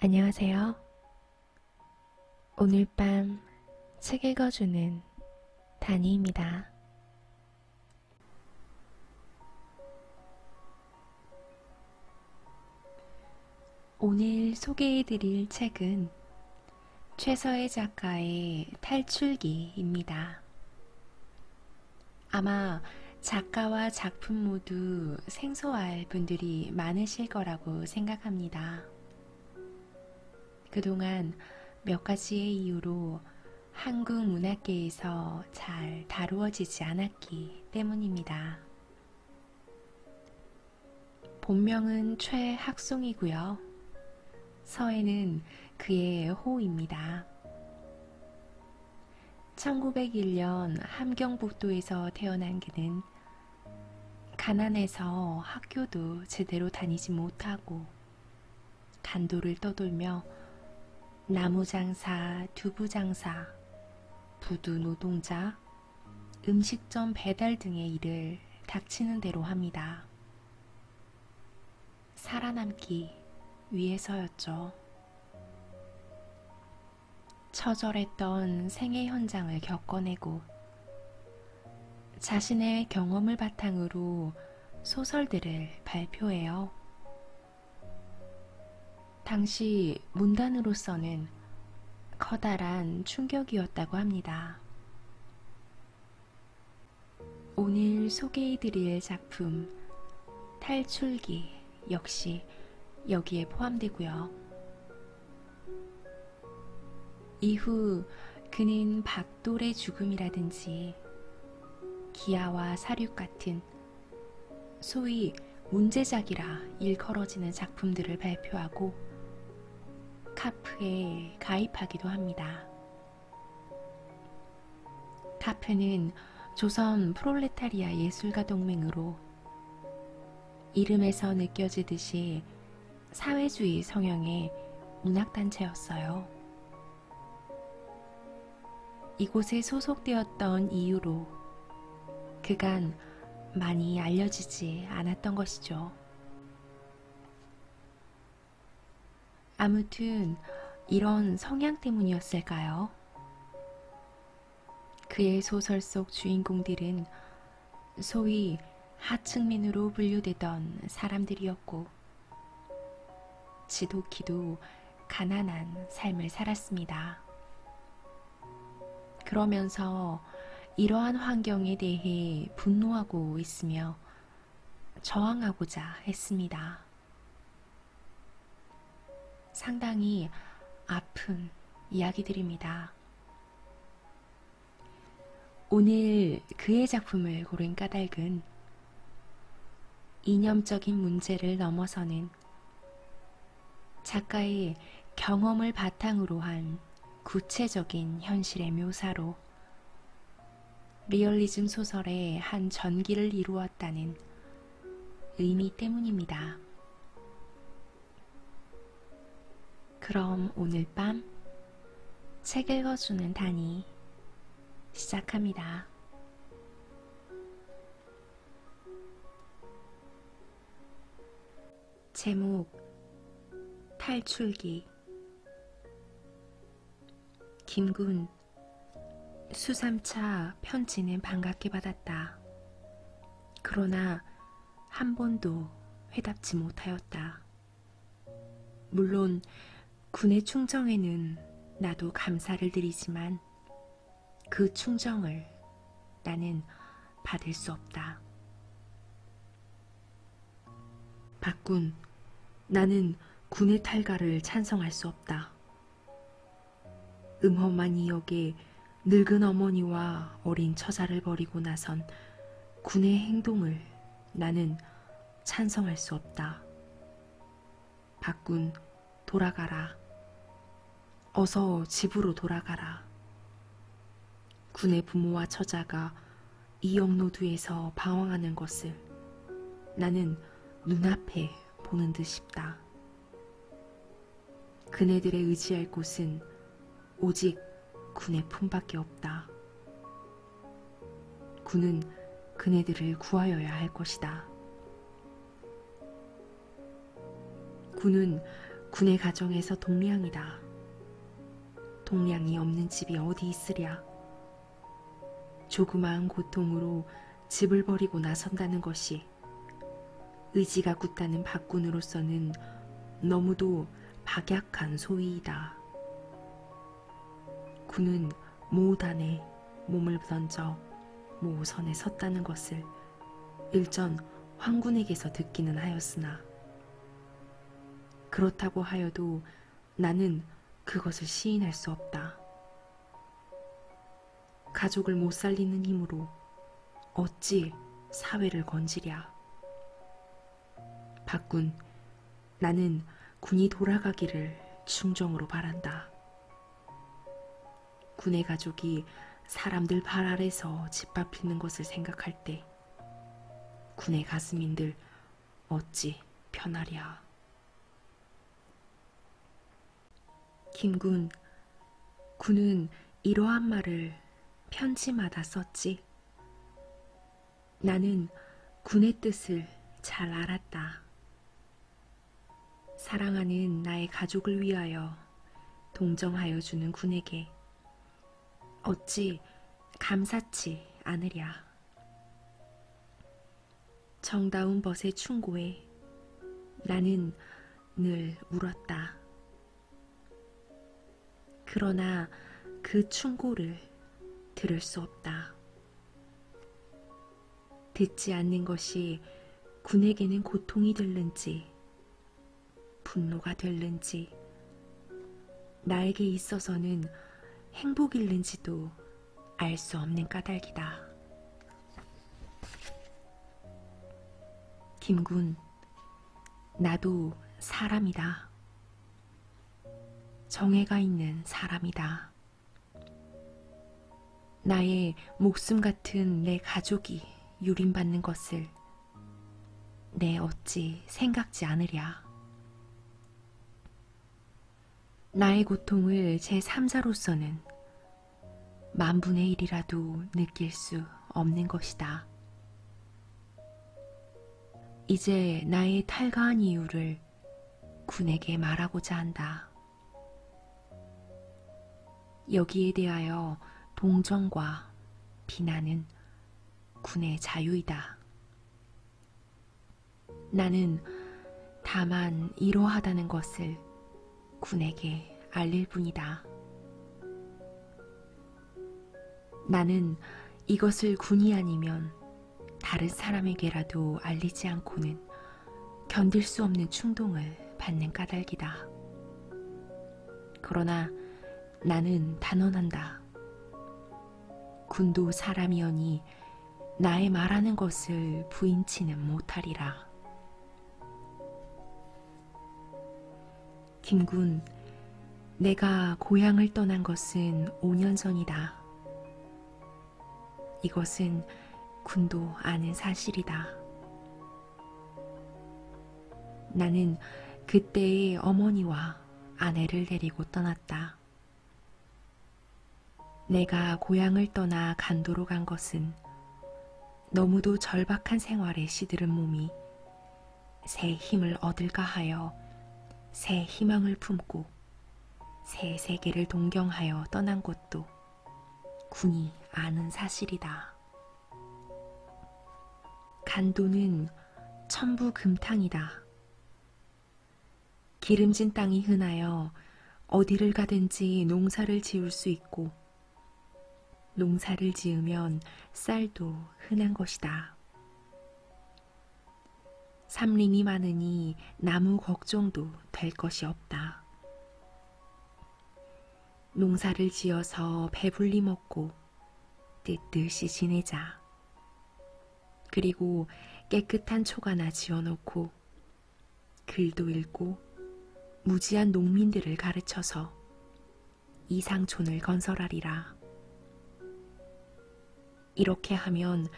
안녕하세요. 오늘 밤 책 읽어주는 다니입니다. 오늘 소개해드릴 책은 최서혜 작가의 탈출기입니다. 아마 작가와 작품 모두 생소할 분들이 많으실 거라고 생각합니다. 그동안 몇 가지의 이유로 한국 문학계에서 잘 다루어지지 않았기 때문입니다. 본명은 최학송이고요. 서혜는 그의 호입니다. 1901년 함경북도에서 태어난 그는 가난해서 학교도 제대로 다니지 못하고 간도를 떠돌며 나무장사, 두부장사, 부두 노동자, 음식점 배달 등의 일을 닥치는 대로 합니다. 살아남기 위해서였죠. 처절했던 생애 현장을 겪어내고 자신의 경험을 바탕으로 소설들을 발표해요. 당시 문단으로서는 커다란 충격이었다고 합니다. 오늘 소개해드릴 작품 탈출기 역시 여기에 포함되고요. 이후 그는 박돌의 죽음이라든지 기아와 사륙 같은 소위 문제작이라 일컬어지는 작품들을 발표하고 카프에 가입하기도 합니다. 카프는 조선 프롤레타리아 예술가 동맹으로 이름에서 느껴지듯이 사회주의 성향의 문학단체였어요. 이곳에 소속되었던 이유로 그간 많이 알려지지 않았던 것이죠. 아무튼 이런 성향 때문이었을까요? 그의 소설 속 주인공들은 소위 하층민으로 분류되던 사람들이었고 지독히도 가난한 삶을 살았습니다. 그러면서 이러한 환경에 대해 분노하고 있으며 저항하고자 했습니다. 상당히 아픈 이야기들입니다. 오늘 그의 작품을 고른 까닭은 이념적인 문제를 넘어서는 작가의 경험을 바탕으로 한 구체적인 현실의 묘사로 리얼리즘 소설의 한 전기를 이루었다는 의미 때문입니다. 그럼 오늘 밤 책 읽어주는 다니 시작합니다. 제목 탈출기. 김군, 수삼차 편지는 반갑게 받았다. 그러나 한 번도 회답지 못하였다. 물론 군의 충정에는 나도 감사를 드리지만 그 충정을 나는 받을 수 없다. 박군, 나는 군의 탈가를 찬성할 수 없다. 음험한 이역에 늙은 어머니와 어린 처자를 버리고 나선 군의 행동을 나는 찬성할 수 없다. 박군, 돌아가라. 어서 집으로 돌아가라. 군의 부모와 처자가 이영노두에서 방황하는 것을 나는 눈앞에 보는 듯 싶다. 그네들의 의지할 곳은 오직 군의 품밖에 없다. 군은 그네들을 구하여야 할 것이다. 군은 군의 가정에서 동량이다. 동량이 없는 집이 어디 있으랴. 조그마한 고통으로 집을 버리고 나선다는 것이 의지가 굳다는 박군으로서는 너무도 박약한 소위이다. 군은 모단에 몸을 던져 모선에 섰다는 것을 일전 황군에게서 듣기는 하였으나 그렇다고 하여도 나는 그것을 시인할 수 없다. 가족을 못 살리는 힘으로 어찌 사회를 건지랴. 박군, 나는 군이 돌아가기를 충정으로 바란다. 군의 가족이 사람들 발 아래서 짓밟히는 것을 생각할 때 군의 가슴인들 어찌 편하랴. 김군, 군은 이러한 말을 편지마다 썼지. 나는 군의 뜻을 잘 알았다. 사랑하는 나의 가족을 위하여 동정하여 주는 군에게 어찌 감사치 않으랴. 정다운 벗의 충고에 나는 늘 울었다. 그러나 그 충고를 들을 수 없다. 듣지 않는 것이 군에게는 고통이 될는지 분노가 될는지 나에게 있어서는 행복일는지도 알 수 없는 까닭이다. 김군, 나도 사람이다. 정해가 있는 사람이다. 나의 목숨 같은 내 가족이 유린받는 것을 내 어찌 생각지 않으랴. 나의 고통을 제3자로서는 만분의 1이라도 느낄 수 없는 것이다. 이제 나의 탈가한 이유를 군에게 말하고자 한다. 여기에 대하여 동정과 비난은 군의 자유이다. 나는 다만 이러하다는 것을 군에게 알릴 뿐이다. 나는 이것을 군이 아니면 다른 사람에게라도 알리지 않고는 견딜 수 없는 충동을 받는 까닭이다. 그러나 나는 단언한다. 군도 사람이오니 나의 말하는 것을 부인치는 못하리라. 김군, 내가 고향을 떠난 것은 5년 전이다. 이것은 군도 아는 사실이다. 나는 그때의 어머니와 아내를 데리고 떠났다. 내가 고향을 떠나 간도로 간 것은 너무도 절박한 생활에 시들은 몸이 새 힘을 얻을까 하여 새 희망을 품고 새 세계를 동경하여 떠난 것도 군이 아는 사실이다. 간도는 천부금탕이다. 기름진 땅이 흔하여 어디를 가든지 농사를 지을 수 있고 농사를 지으면 쌀도 흔한 것이다. 삼림이 많으니 나무 걱정도 될 것이 없다. 농사를 지어서 배불리 먹고 뜻뜻이 지내자. 그리고 깨끗한 초가나 지어놓고 글도 읽고 무지한 농민들을 가르쳐서 이상촌을 건설하리라. 이렇게 하면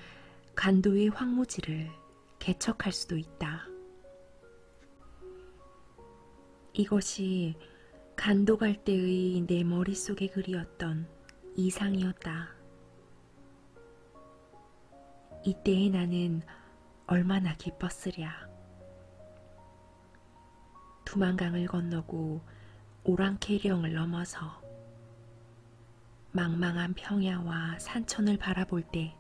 간도의 황무지를 개척할 수도 있다. 이것이 간도 갈 때의 내 머릿속에 그리었던 이상이었다. 이때의 나는 얼마나 기뻤으랴. 두만강을 건너고 오랑캐령을 넘어서 망망한 평야와 산천을 바라볼 때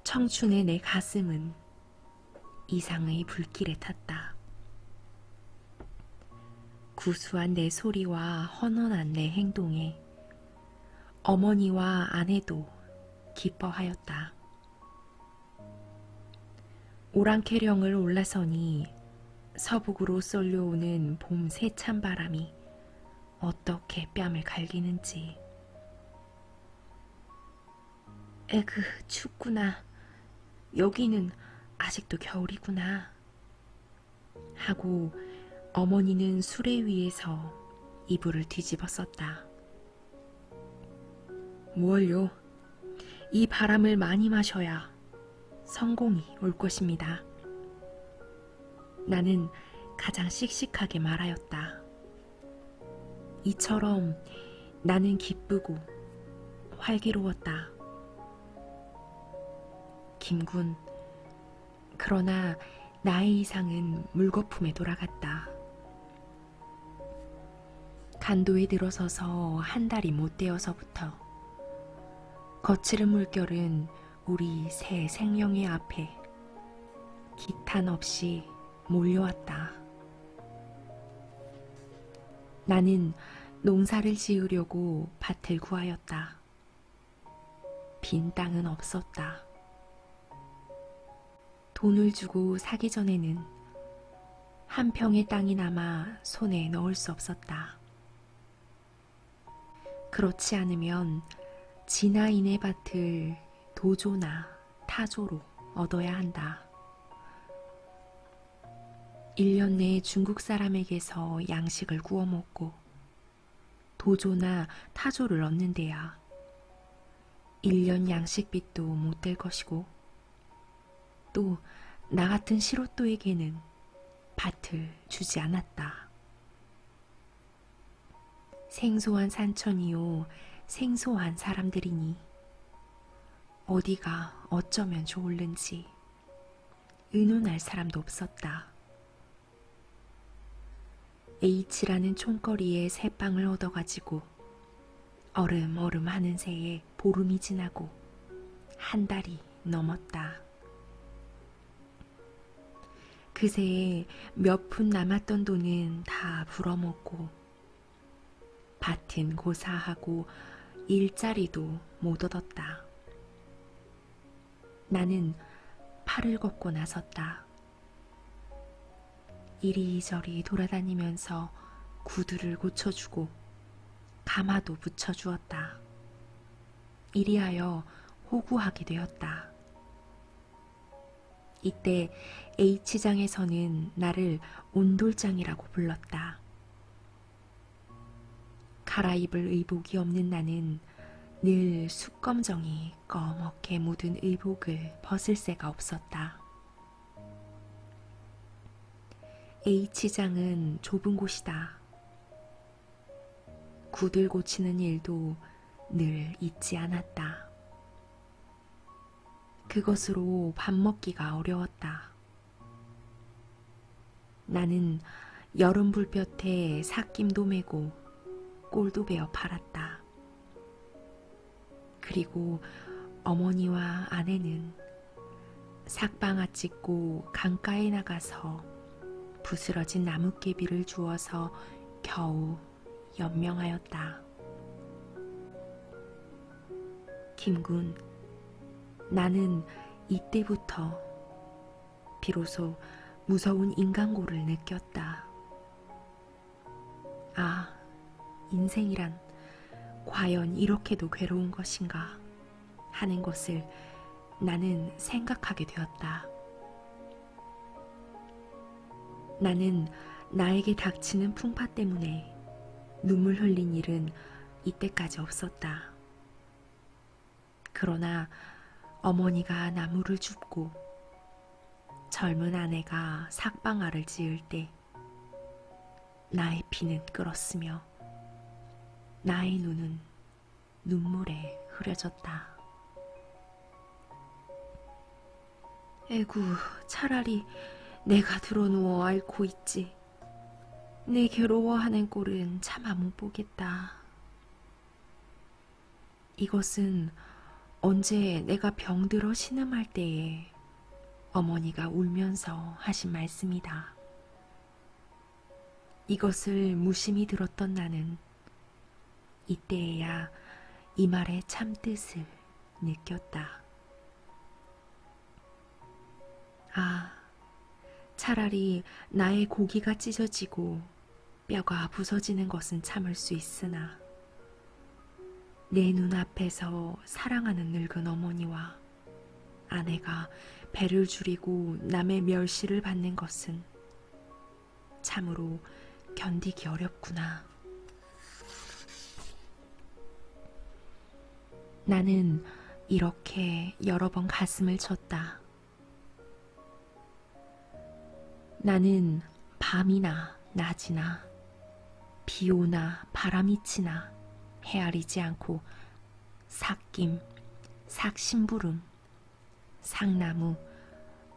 청춘의 내 가슴은 이상의 불길에 탔다. 구수한 내 소리와 헌헌한 내 행동에 어머니와 아내도 기뻐하였다. 오랑캐령을 올라서니 서북으로 쏠려오는 봄 세찬 바람이 어떻게 뺨을 갈기는지. 에그, 춥구나. 여기는 아직도 겨울이구나. 하고 어머니는 수레 위에서 이불을 뒤집어 썼다. 뭘요? 이 바람을 많이 마셔야 성공이 올 것입니다. 나는 가장 씩씩하게 말하였다. 이처럼 나는 기쁘고 활기로웠다. 김군, 그러나 나의 이상은 물거품에 돌아갔다. 간도에 들어서서 한 달이 못 되어서부터 거칠은 물결은 우리 새 생명의 앞에 기탄 없이 몰려왔다. 나는 농사를 지으려고 밭을 구하였다. 빈 땅은 없었다. 돈을 주고 사기 전에는 한 평의 땅이 남아 손에 넣을 수 없었다. 그렇지 않으면 지나인의 밭을 도조나 타조로 얻어야 한다. 1년 내에 중국 사람에게서 양식을 구워 먹고 도조나 타조를 얻는 데야 1년 양식빚도 못 될 것이고, 또 나 같은 시로또에게는 밭을 주지 않았다. 생소한 산천이요 생소한 사람들이니 어디가 어쩌면 좋을는지 의논할 사람도 없었다. H라는 촌거리에 새빵을 얻어가지고 얼음얼음 하는 새에 보름이 지나고 한 달이 넘었다. 그 새에 몇 푼 남았던 돈은 다 불어먹고 밭은 고사하고 일자리도 못 얻었다. 나는 팔을 걷고 나섰다. 이리저리 돌아다니면서 구두를 고쳐주고 가마도 붙여주었다. 이리하여 호구하게 되었다. 이때 H장에서는 나를 온돌장이라고 불렀다. 갈아입을 의복이 없는 나는 늘 숯검정이 꺼멓게 묻은 의복을 벗을 새가 없었다. H장은 좁은 곳이다. 구들 고치는 일도 늘 잊지 않았다. 그것으로 밥 먹기가 어려웠다. 나는 여름 불볕에 삭김도 메고 꼴도 베어 팔았다. 그리고 어머니와 아내는 삭방아 찢고 강가에 나가서 부스러진 나뭇개비를 주워서 겨우 연명하였다. 김군, 나는 이때부터 비로소 무서운 인간고를 느꼈다. 아, 인생이란 과연 이렇게도 괴로운 것인가 하는 것을 나는 생각하게 되었다. 나는 나에게 닥치는 풍파 때문에 눈물 흘린 일은 이때까지 없었다. 그러나 어머니가 나무를 줍고 젊은 아내가 삭방아를 지을 때 나의 피는 끓었으며 나의 눈은 눈물에 흐려졌다. 에구, 차라리 내가 드러누워 앓고 있지. 내 괴로워하는 꼴은 차마 못 보겠다. 이것은 언제 내가 병들어 신음할 때에 어머니가 울면서 하신 말씀이다. 이것을 무심히 들었던 나는 이때에야 이 말의 참뜻을 느꼈다. 아, 차라리 나의 고기가 찢어지고 뼈가 부서지는 것은 참을 수 있으나 내 눈앞에서 사랑하는 늙은 어머니와 아내가 배를 줄이고 남의 멸시를 받는 것은 참으로 견디기 어렵구나. 나는 이렇게 여러 번 가슴을 쳤다. 나는 밤이나 낮이나 비 오나 바람이 치나 헤아리지 않고 삭김, 삭심부름, 삭나무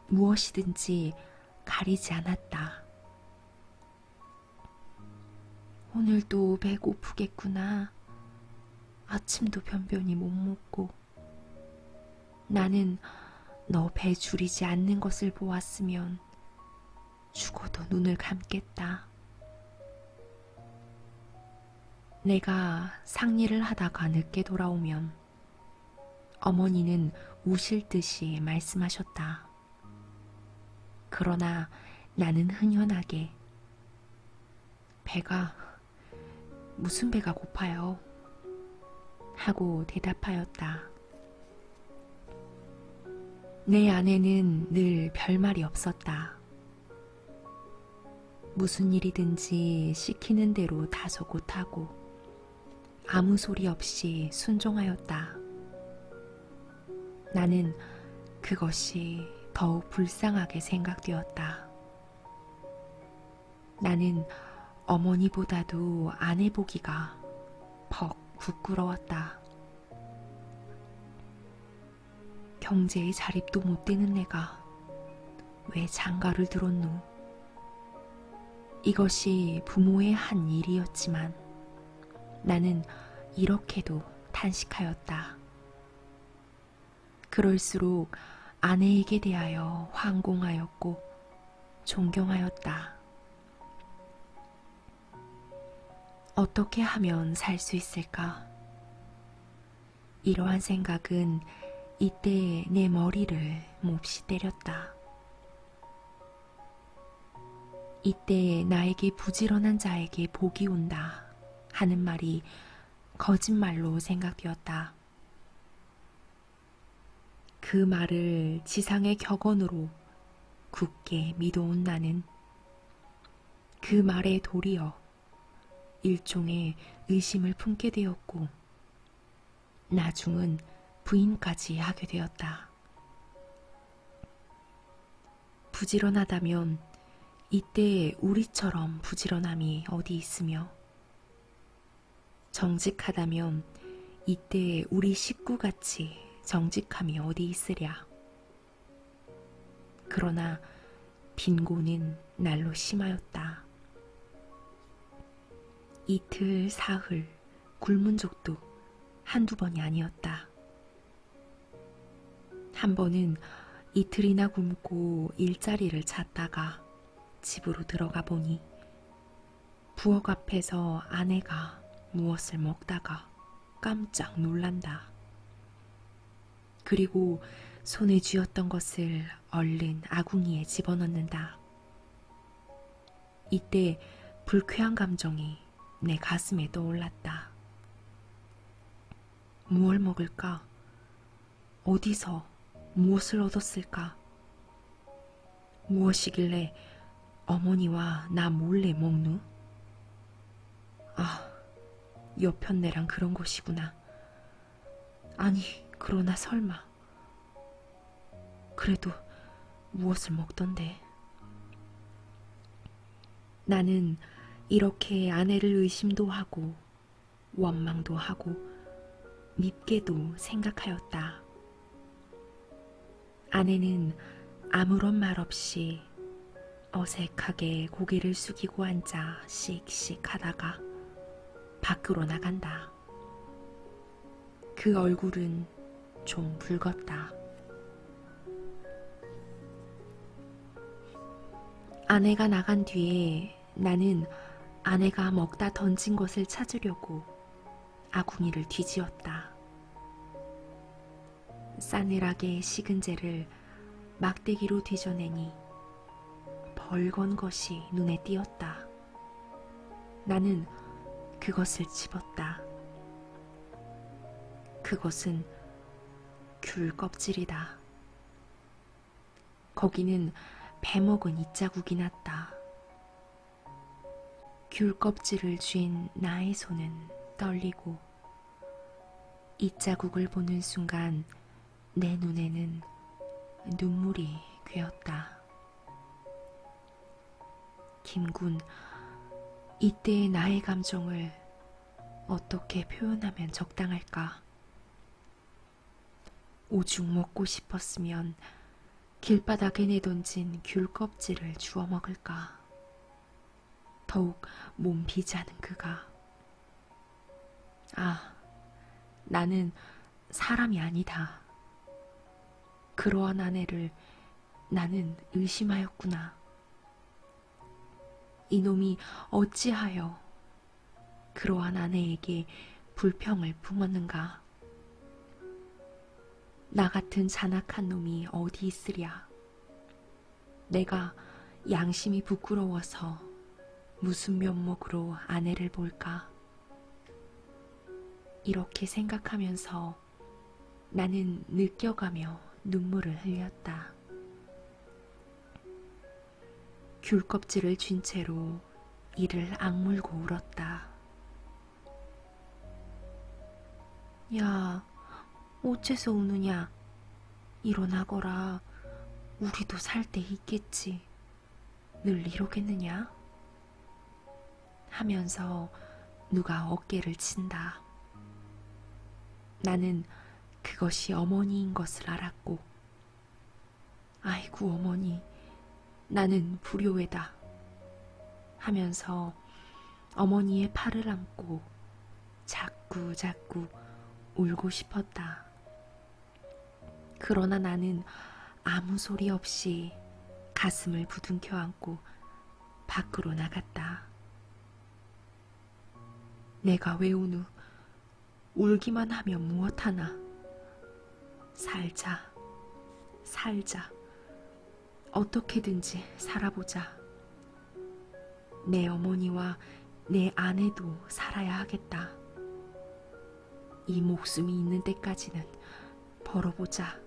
무엇이든지 가리지 않았다. 오늘도 배고프겠구나. 아침도 변변히 못 먹고. 나는 너 배 줄이지 않는 것을 보았으면 죽어도 눈을 감겠다. 내가 상리를 하다가 늦게 돌아오면 어머니는 우실 듯이 말씀하셨다. 그러나 나는 흔연하게 무슨 배가 고파요? 하고 대답하였다. 내 안에는 늘 별말이 없었다. 무슨 일이든지 시키는 대로 다소곳하고 아무 소리 없이 순종하였다. 나는 그것이 더욱 불쌍하게 생각되었다. 나는 어머니보다도 아내 보기가 퍽 부끄러웠다. 경제의 자립도 못 되는 내가 왜 장가를 들었노? 이것이 부모의 한 일이었지만 나는 이렇게도 탄식하였다. 그럴수록 아내에게 대하여 황공하였고 존경하였다. 어떻게 하면 살 수 있을까? 이러한 생각은 이때 내 머리를 몹시 때렸다. 이때 나에게 부지런한 자에게 복이 온다 하는 말이 거짓말로 생각되었다. 그 말을 지상의 격언으로 굳게 믿어온 나는 그 말에 도리어 일종의 의심을 품게 되었고 나중은 부인까지 하게 되었다. 부지런하다면 이때 우리처럼 부지런함이 어디 있으며 정직하다면 이때 우리 식구같이 정직함이 어디 있으랴. 그러나 빈곤은 날로 심하였다. 이틀, 사흘 굶은 적도 한두 번이 아니었다. 한 번은 이틀이나 굶고 일자리를 찾다가 집으로 들어가 보니 부엌 앞에서 아내가 무엇을 먹다가 깜짝 놀란다. 그리고 손에 쥐었던 것을 얼른 아궁이에 집어넣는다. 이때 불쾌한 감정이 내 가슴에 떠올랐다. 무얼 먹을까? 어디서 무엇을 얻었을까? 무엇이길래 어머니와 나 몰래 먹누? 아, 여편네랑 그런 것이구나. 아니, 그러나 설마. 그래도 무엇을 먹던데. 나는 이렇게 아내를 의심도 하고 원망도 하고 밉게도 생각하였다. 아내는 아무런 말 없이 어색하게 고개를 숙이고 앉아 씩씩 하다가 밖으로 나간다. 그 얼굴은 좀 붉었다. 아내가 나간 뒤에 나는 아내가 먹다 던진 것을 찾으려고 아궁이를 뒤지었다. 싸늘하게 식은 재를 막대기로 뒤져내니 벌건 것이 눈에 띄었다. 나는 그것을 집었다. 그것은 귤 껍질이다. 거기는 배먹은 이자국이 났다. 귤 껍질을 쥔 나의 손은 떨리고 이자국을 보는 순간 내 눈에는 눈물이 괴었다. 김군, 이때의 나의 감정을 어떻게 표현하면 적당할까? 오죽 먹고 싶었으면 길바닥에 내던진 귤 껍질을 주워 먹을까? 더욱 몸 비자는 그가. 아, 나는 사람이 아니다. 그러한 아내를 나는 의심하였구나. 이놈이 어찌하여 그러한 아내에게 불평을 품었는가? 나 같은 잔악한 놈이 어디 있으랴. 내가 양심이 부끄러워서 무슨 면목으로 아내를 볼까? 이렇게 생각하면서 나는 느껴가며 눈물을 흘렸다. 귤 껍질을 쥔 채로 이를 악물고 울었다. 야, 어째서 우느냐? 일어나거라. 우리도 살 때 있겠지. 늘 이러겠느냐? 하면서 누가 어깨를 친다. 나는 그것이 어머니인 것을 알았고, 아이고 어머니, 나는 불효회다 하면서 어머니의 팔을 안고 자꾸 울고 싶었다. 그러나 나는 아무 소리 없이 가슴을 부둥켜 안고 밖으로 나갔다. 내가 왜 우누? 울기만 하면 무엇하나? 살자. 어떻게든지 살아보자. 내 어머니와 내 아내도 살아야 하겠다. 이 목숨이 있는 때까지는 벌어보자.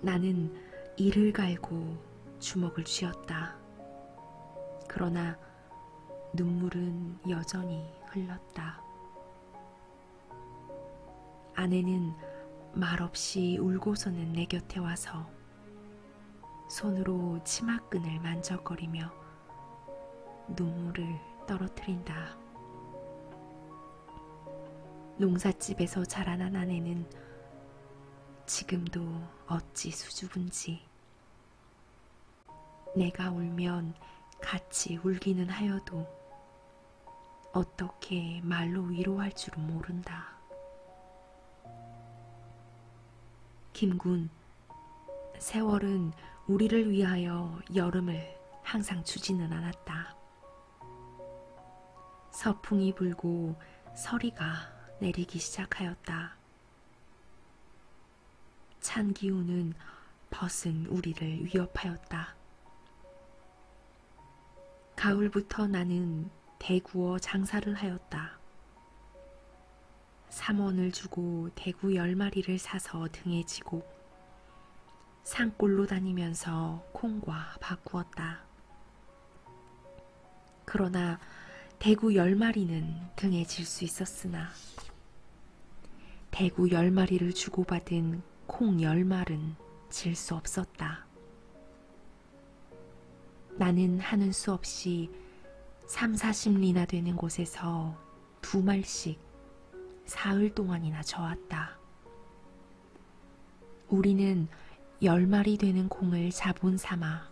나는 이를 갈고 주먹을 쥐었다. 그러나 눈물은 여전히 흘렀다. 아내는 말없이 울고서는 내 곁에 와서 손으로 치마끈을 만져거리며 눈물을 떨어뜨린다. 농삿집에서 자라난 아내는 지금도 어찌 수줍은지. 내가 울면 같이 울기는 하여도 어떻게 말로 위로할 줄은 모른다. 김군, 세월은 우리를 위하여 여름을 항상 주지는 않았다. 서풍이 불고 서리가 내리기 시작하였다. 찬 기운은 벗은 우리를 위협하였다. 가을부터 나는 대구어 장사를 하였다. 3원을 주고 대구 10마리를 사서 등에 지고 산골로 다니면서 콩과 바꾸었다. 그러나 대구 10마리는 등에 질 수 있었으나 대구 10마리를 주고받은 콩 10말은 질 수 없었다. 나는 하는 수 없이 30-40리나 되는 곳에서 2말씩 사흘 동안이나 저었다. 우리는 10마리 되는 공을 자본 삼아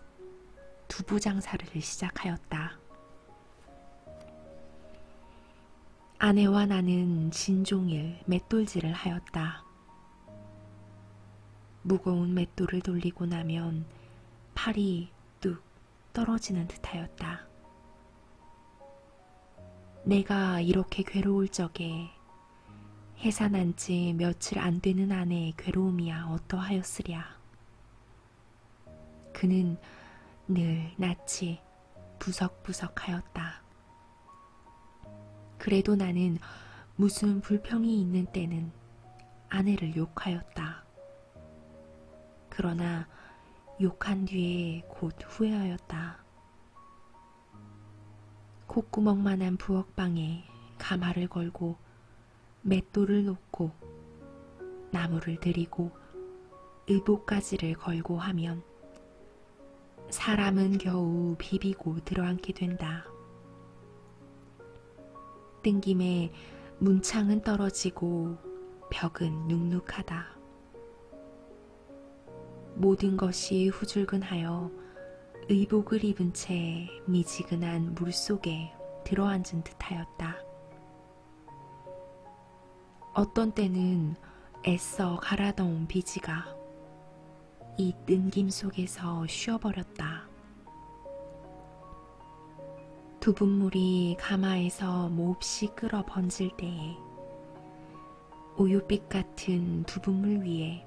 두부 장사를 시작하였다. 아내와 나는 진종일 맷돌질을 하였다. 무거운 맷돌을 돌리고 나면 팔이 뚝 떨어지는 듯하였다. 내가 이렇게 괴로울 적에 해산한 지 며칠 안 되는 아내의 괴로움이야 어떠하였으랴. 그는 늘 낯이 부석부석하였다. 그래도 나는 무슨 불평이 있는 때는 아내를 욕하였다. 그러나 욕한 뒤에 곧 후회하였다. 콧구멍만한 부엌방에 가마를 걸고 맷돌을 놓고 나무를 들이고 의복가지를 걸고 하면 사람은 겨우 비비고 들어앉게 된다. 뜬김에 문창은 떨어지고 벽은 눅눅하다. 모든 것이 후줄근하여 의복을 입은 채 미지근한 물속에 들어앉은 듯하였다. 어떤 때는 애써 갈아놓은 비지가 이 뜬김 속에서 쉬어버렸다. 두분물이 가마에서 몹시 끓어 번질 때에 우유빛 같은 두분물 위에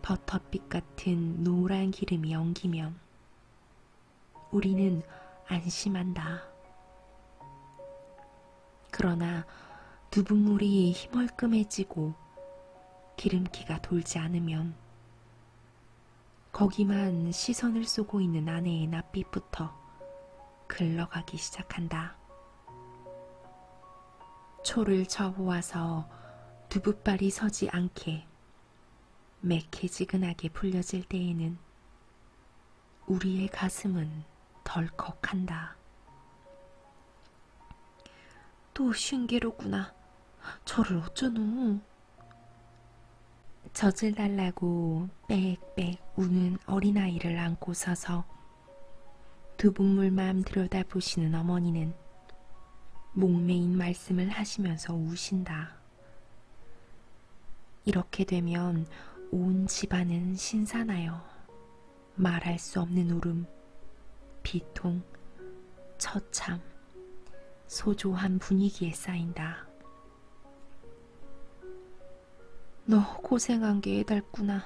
버터빛 같은 노란 기름이 엉기면 우리는 안심한다. 그러나 두분물이 희멀끔해지고 기름기가 돌지 않으면 거기만 시선을 쏘고 있는 아내의 낯빛부터 글러가기 시작한다. 초를 저어와서 두부발이 서지 않게 매캐지근하게 풀려질 때에는 우리의 가슴은 덜컥한다. 또 쉰게로구나. 저를 어쩌노. 젖을 달라고 빽빽 우는 어린아이를 안고 서서 두분물만 들여다보시는 어머니는 목매인 말씀을 하시면서 우신다. 이렇게 되면 온 집안은 신산하여 말할 수 없는 울음, 비통, 처참, 소조한 분위기에 쌓인다. 너 고생한 게 애달구나.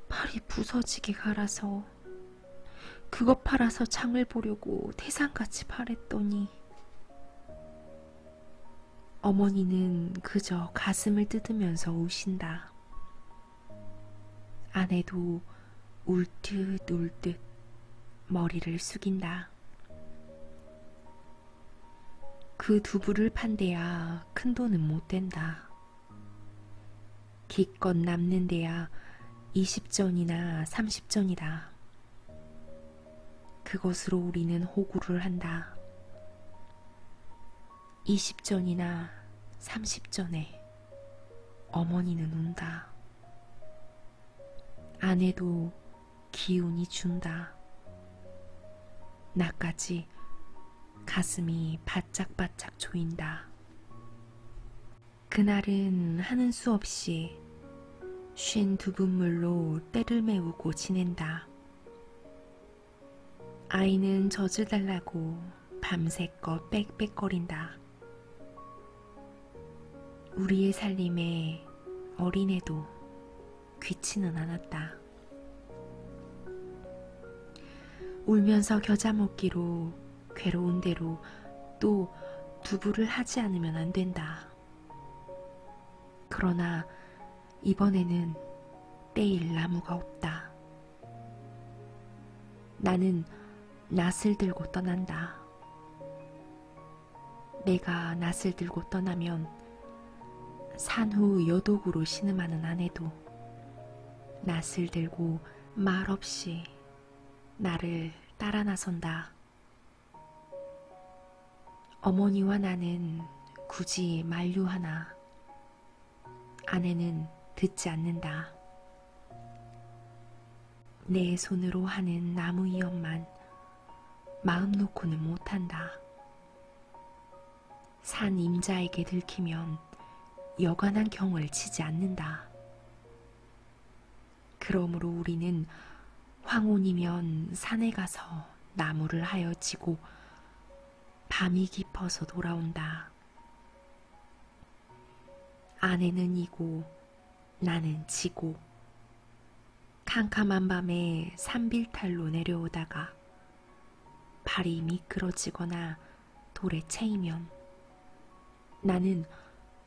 팔이 부서지게 갈아서 그거 팔아서 장을 보려고 태산같이 팔았더니. 어머니는 그저 가슴을 뜯으면서 우신다. 아내도 울 듯 머리를 숙인다. 그 두부를 판대야 큰 돈은 못 된다. 기껏 남는 데야 20전이나 30전이다. 그것으로 우리는 호구를 한다. 20전이나 30전에 어머니는 운다. 아내도 기운이 준다. 나까지 가슴이 바짝바짝 조인다. 그날은 하는 수 없이 쉰 두분물로 때를 메우고 지낸다. 아이는 젖을 달라고 밤새껏 빽빽거린다. 우리의 살림에 어린애도 귀치는 않았다. 울면서 겨자 먹기로 괴로운 대로 또 두부를 하지 않으면 안 된다. 그러나 이번에는 떼일 나무가 없다. 나는 낫을 들고 떠난다. 내가 낫을 들고 떠나면 산후 여독으로 신음하는 아내도 낫을 들고 말없이 나를 따라 나선다. 어머니와 나는 굳이 만류하나 아내는 듣지 않는다. 내 손으로 하는 나무 위협만 마음 놓고는 못한다. 산 임자에게 들키면 여간한 경을 치지 않는다. 그러므로 우리는 황혼이면 산에 가서 나무를 하여 지고 밤이 깊어서 돌아온다. 아내는 이고 나는 지고 캄캄한 밤에 산빌탈로 내려오다가 발이 미끄러지거나 돌에 채이면 나는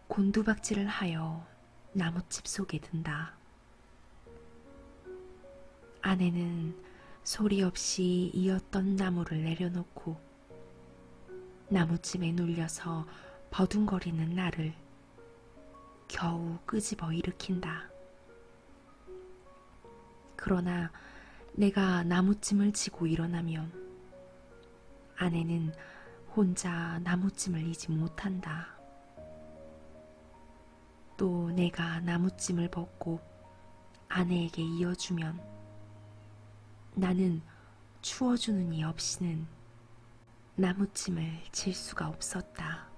곤두박질을 하여 나뭇집 속에 든다. 아내는 소리 없이 이었던 나무를 내려놓고 나뭇집에 눌려서 버둥거리는 나를 겨우 끄집어 일으킨다. 그러나 내가 나무찜을 지고 일어나면 아내는 혼자 나무찜을 이지 못한다. 또 내가 나무찜을 벗고 아내에게 이어주면 나는 추워주는 이 없이는 나무찜을 질 수가 없었다.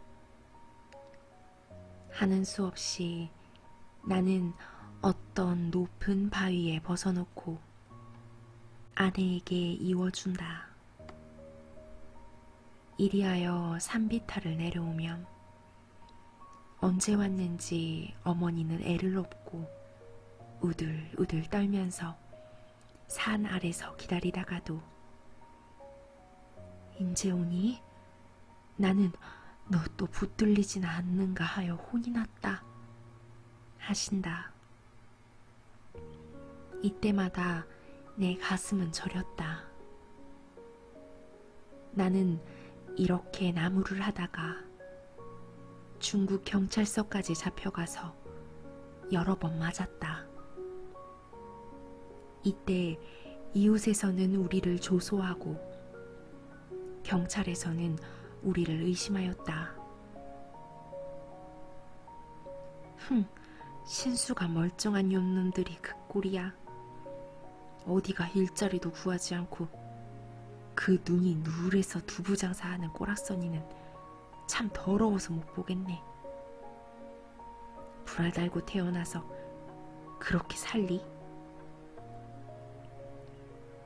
하는 수 없이 나는 어떤 높은 바위에 벗어놓고 아내에게 이어준다. 이리하여 산비탈을 내려오면 언제 왔는지 어머니는 애를 업고 우들우들 떨면서 산 아래서 기다리다가도 인제 오니? 나는 너 또 붙들리지나 않는가 하여 혼이 났다 하신다. 이때마다 내 가슴은 저렸다. 나는 이렇게 나무를 하다가 중국 경찰서까지 잡혀가서 여러 번 맞았다. 이때 이웃에서는 우리를 조소하고 경찰에서는 우리를 의심하였다. 신수가 멀쩡한 놈들이 그 꼴이야. 어디가 일자리도 구하지 않고 그 눈이 누울해서 두부장사하는 꼬락서니는 참 더러워서 못 보겠네. 불알 달고 태어나서 그렇게 살리?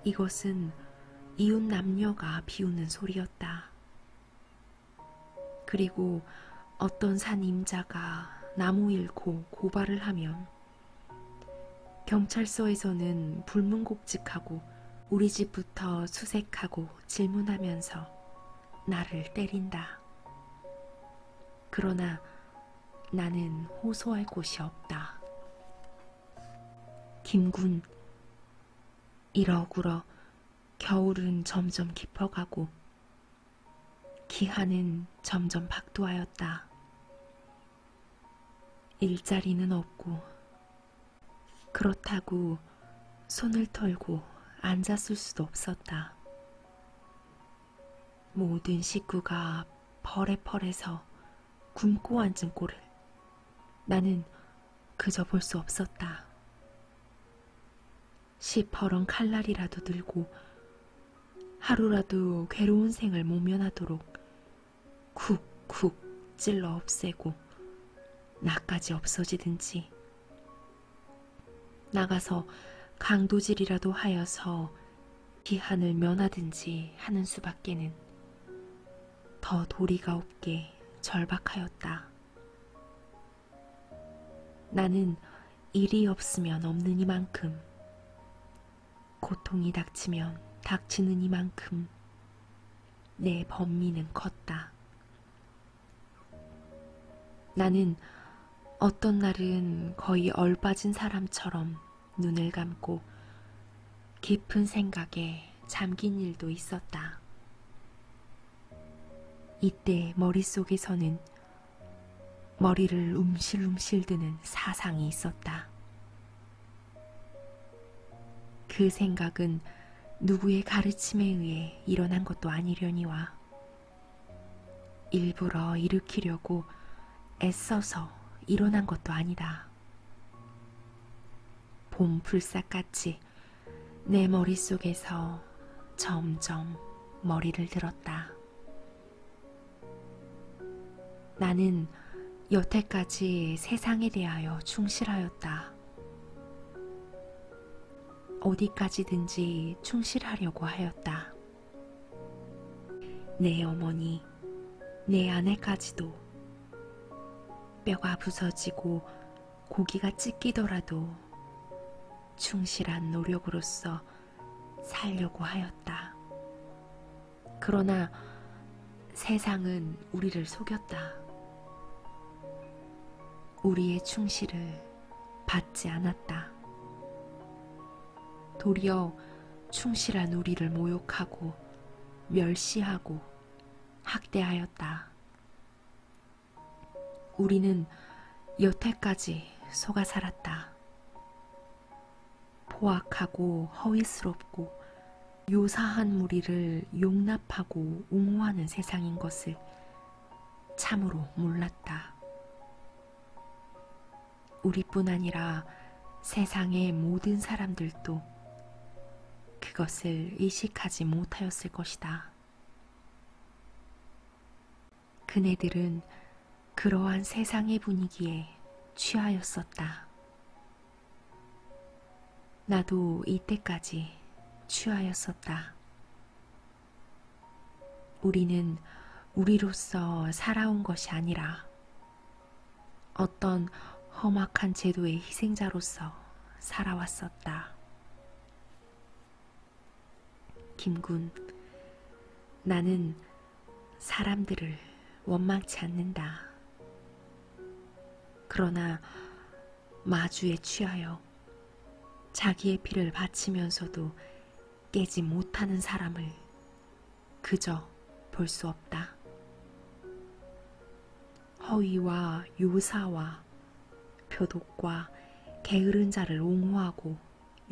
이것은 이웃 남녀가 비웃는 소리였다. 그리고 어떤 산 임자가 나무 잃고 고발을 하면 경찰서에서는 불문곡직하고 우리 집부터 수색하고 질문하면서 나를 때린다. 그러나 나는 호소할 곳이 없다. 김군, 이러구러 겨울은 점점 깊어가고 기한은 점점 박두하였다. 일자리는 없고 그렇다고 손을 털고 앉았을 수도 없었다. 모든 식구가 펄에펄해서 굶고 앉은 꼴을 나는 그저 볼 수 없었다. 시퍼런 칼날이라도 들고 하루라도 괴로운 생을 모면하도록 쿡쿡 찔러 없애고 나까지 없어지든지 나가서 강도질이라도 하여서 기한을 면하든지 하는 수밖에는 더 도리가 없게 절박하였다. 나는 일이 없으면 없는 이만큼, 고통이 닥치면 닥치는 이만큼 내 번민은 컸다. 나는 어떤 날은 거의 얼빠진 사람처럼 눈을 감고 깊은 생각에 잠긴 일도 있었다. 이때 머릿속에서는 머리를 움실움실 드는 사상이 있었다. 그 생각은 누구의 가르침에 의해 일어난 것도 아니려니와 일부러 일으키려고 애써서 일어난 것도 아니다. 봄 불삭같이 내 머릿속에서 점점 머리를 들었다. 나는 여태까지 세상에 대하여 충실하였다. 어디까지든지 충실하려고 하였다. 내 어머니, 내 아내까지도 뼈가 부서지고 고기가 찢기더라도 충실한 노력으로서 살려고 하였다. 그러나 세상은 우리를 속였다. 우리의 충실을 받지 않았다. 도리어 충실한 우리를 모욕하고 멸시하고 학대하였다. 우리는 여태까지 속아 살았다. 포악하고 허위스럽고 요사한 무리를 용납하고 옹호하는 세상인 것을 참으로 몰랐다. 우리뿐 아니라 세상의 모든 사람들도 그것을 의식하지 못하였을 것이다. 그네들은 그러한 세상의 분위기에 취하였었다. 나도 이때까지 취하였었다. 우리는 우리로서 살아온 것이 아니라 어떤 험악한 제도의 희생자로서 살아왔었다. 김군, 나는 사람들을 원망치 않는다. 그러나 마주에 취하여 자기의 피를 바치면서도 깨지 못하는 사람을 그저 볼 수 없다. 허위와 요사와 표독과 게으른 자를 옹호하고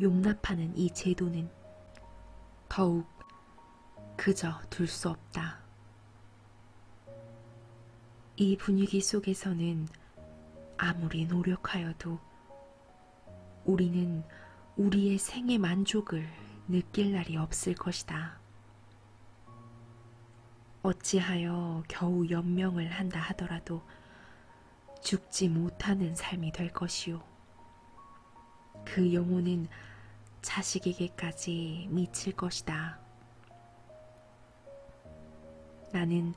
용납하는 이 제도는 더욱 그저 둘 수 없다. 이 분위기 속에서는 아무리 노력하여도 우리는 우리의 생의 만족을 느낄 날이 없을 것이다. 어찌하여 겨우 연명을 한다 하더라도 죽지 못하는 삶이 될 것이요. 그 영혼은 자식에게까지 미칠 것이다. 나는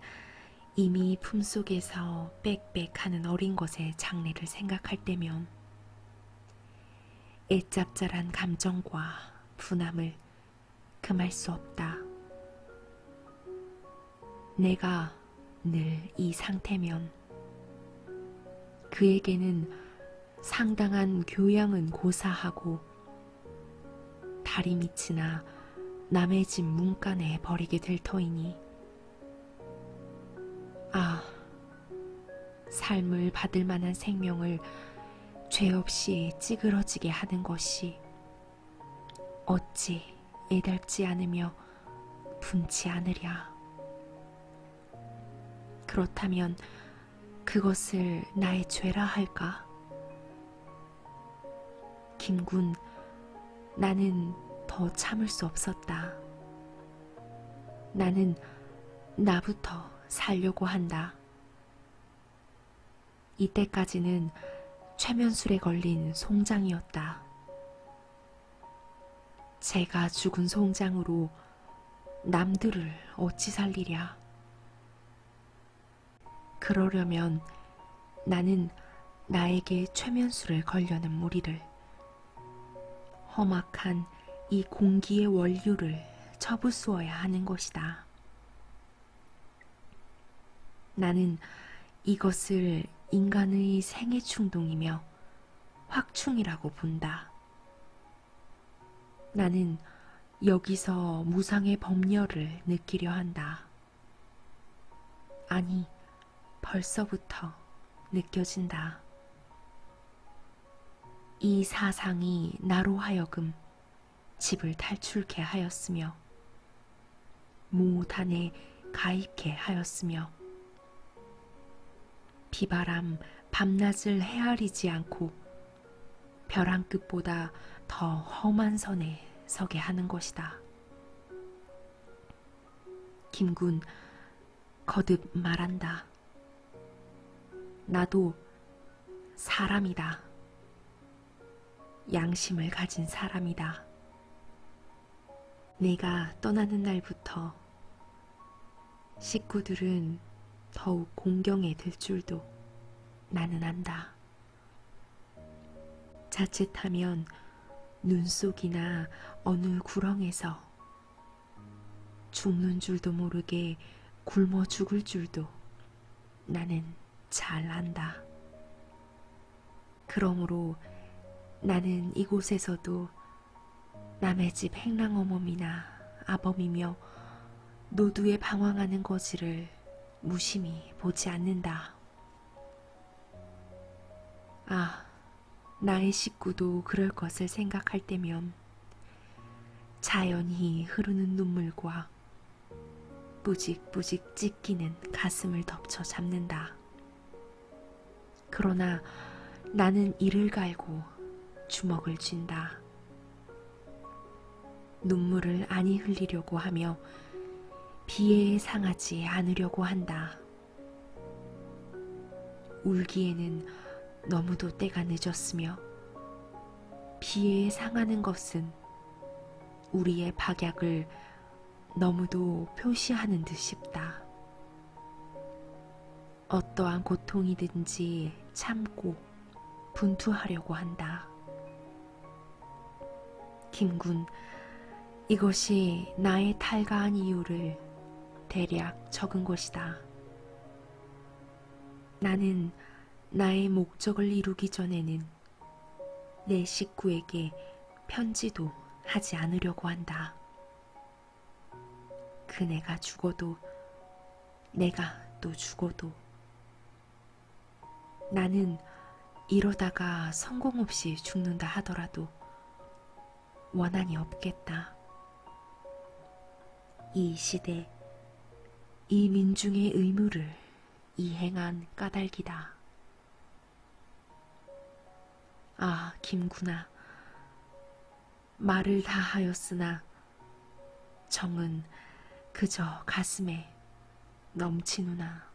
이미 품속에서 빽빽하는 어린 것의 장래를 생각할 때면 애짭짤한 감정과 분함을 금할 수 없다. 내가 늘 이 상태면 그에게는 상당한 교양은 고사하고 다리 밑이나 남의 집 문간에 버리게 될 터이니 삶을 받을 만한 생명을 죄 없이 찌그러지게 하는 것이 어찌 애달지 않으며 분치 않으랴. 그렇다면 그것을 나의 죄라 할까? 김군, 나는 더 참을 수 없었다. 나는 나부터 살려고 한다. 이때까지는 최면술에 걸린 송장이었다. 제가 죽은 송장으로 남들을 어찌 살리랴. 그러려면 나는 나에게 최면술을 걸려는 무리를, 험악한 이 공기의 원류를 쳐부수어야 하는 것이다. 나는 이것을 인간의 생애 충동이며 확충이라고 본다. 나는 여기서 무상의 법렬을 느끼려 한다. 아니, 벌써부터 느껴진다. 이 사상이 나로 하여금 집을 탈출케 하였으며 모단에 가입케 하였으며 비바람 밤낮을 헤아리지 않고 벼랑 끝보다 더 험한 선에 서게 하는 것이다. 김군 거듭 말한다. 나도 사람이다. 양심을 가진 사람이다. 내가 떠나는 날부터 식구들은 더욱 공경에 들 줄도 나는 안다. 자칫하면 눈 속이나 어느 구렁에서 죽는 줄도 모르게 굶어 죽을 줄도 나는 잘 안다. 그러므로 나는 이곳에서도 남의 집 행랑어멈이나 아범이며 노두에 방황하는 거지를 무심히 보지 않는다. 아, 나의 식구도 그럴 것을 생각할 때면 자연히 흐르는 눈물과 뿌직뿌직 찢기는 가슴을 덮쳐 잡는다. 그러나 나는 이를 갈고 주먹을 쥔다. 눈물을 아니 흘리려고 하며 비애에 상하지 않으려고 한다. 울기에는 너무도 때가 늦었으며 비애에 상하는 것은 우리의 박약을 너무도 표시하는 듯 싶다. 어떠한 고통이든지 참고 분투하려고 한다. 김군, 이것이 나의 탈가한 이유를 대략 적은 것이다. 나는 나의 목적을 이루기 전에는 내 식구에게 편지도 하지 않으려고 한다. 그네가 죽어도 내가 또 죽어도 나는 이러다가 성공 없이 죽는다 하더라도 원한이 없겠다. 이 시대, 이 민중의 의무를 이행한 까닭이다. 아, 김구나. 말을 다 하였으나 정은 그저 가슴에 넘치누나.